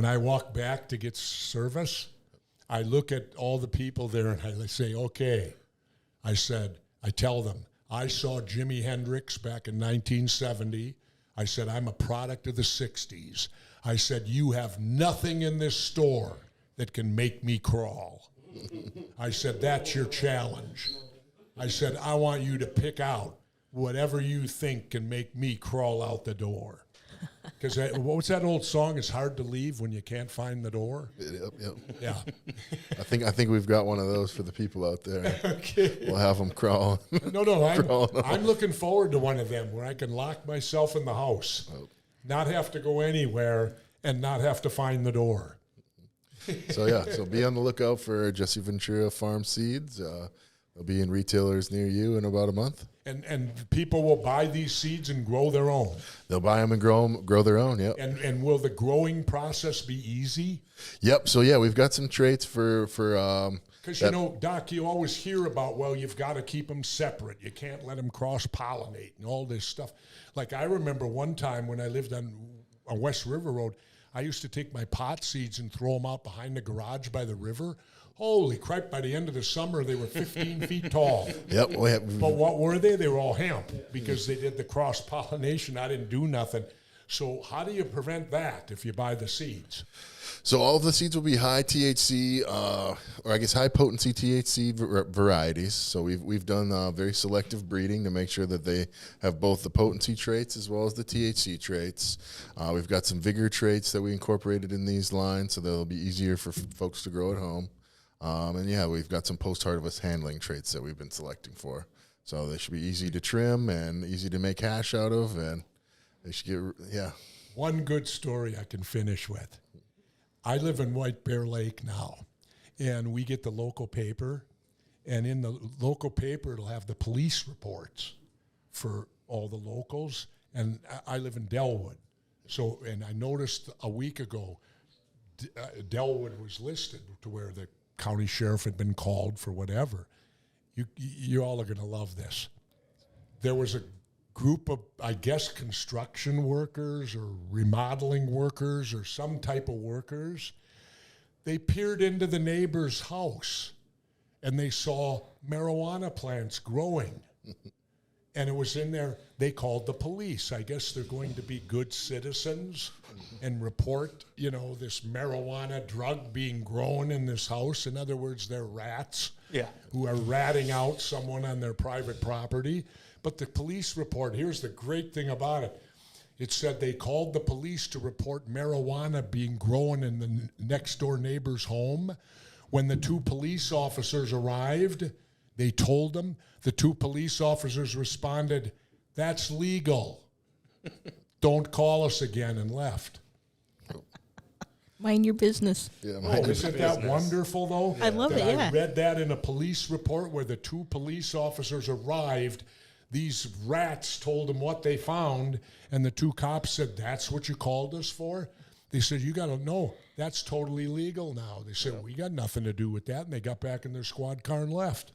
I walk back to get service, I look at all the people there and I say, okay. I tell them, I saw Jimmy Hendrix back in 1970. I said, I'm a product of the 60s. I said, you have nothing in this store that can make me crawl. I said, that's your challenge. I said, I want you to pick out whatever you think can make me crawl out the door. Because what's that old song? It's hard to leave when you can't find the door. Yep. Yeah. I think we've got one of those for the people out there. Okay. We'll have them crawling. No. I'm looking forward to one of them where I can lock myself in the house, not have to go anywhere, and not have to find the door. So be on the lookout for Jesse Ventura Farm Seeds. They'll be in retailers near you in about a month. And people will buy these seeds and grow their own. They'll buy them and grow their own. Yep. And will the growing process be easy? Yep. So we've got some traits for because Doc, you always hear about, well, you've got to keep them separate. You can't let them cross-pollinate and all this stuff. Like I remember one time when I lived on West River Road, I used to take my pot seeds and throw them out behind the garage by the river. Holy crap, by the end of the summer, they were 15 feet tall. Yep. But what were they? They were all hemp because they did the cross-pollination. I didn't do nothing. So how do you prevent that if you buy the seeds? So all of the seeds will be high THC, or I guess high potency THC varieties. So we've done very selective breeding to make sure that they have both the potency traits as well as the THC traits. We've got some vigor traits that we incorporated in these lines, so they'll be easier for folks to grow at home. We've got some post-harvest handling traits that we've been selecting for. So they should be easy to trim and easy to make hash out of, and they should get, One good story I can finish with. I live in White Bear Lake now, and we get the local paper, and in the local paper it'll have the police reports for all the locals, and I live in Delwood. So, and I noticed a week ago, Delwood was listed to where the county sheriff had been called for whatever. You all are going to love this. There was a group of, I guess, construction workers or remodeling workers or some type of workers. They peered into the neighbor's house and they saw marijuana plants growing. And it was in there. They called the police. I guess they're going to be good citizens and report, this marijuana drug being grown in this house. In other words, they're rats who are ratting out someone on their private property. But the police report, here's the great thing about it. It said they called the police to report marijuana being grown in the next door neighbor's home. When the two police officers arrived, they told them. The two police officers responded, "That's legal. Don't call us again," and left. Mind your business. Yeah, isn't that wonderful, though? I love it, I read that in a police report where the two police officers arrived. These rats told them what they found, and the two cops said, "That's what you called us for?" They said, "You got to know, that's totally legal now." They said, "We got nothing to do with that," and they got back in their squad car and left.